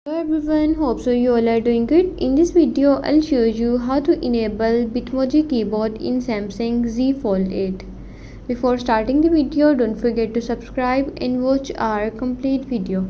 Hello everyone, hope so you all are doing good. In this video, I'll show you how to enable Bitmoji keyboard in Samsung Z Fold 8. Before starting the video, don't forget to subscribe and watch our complete video.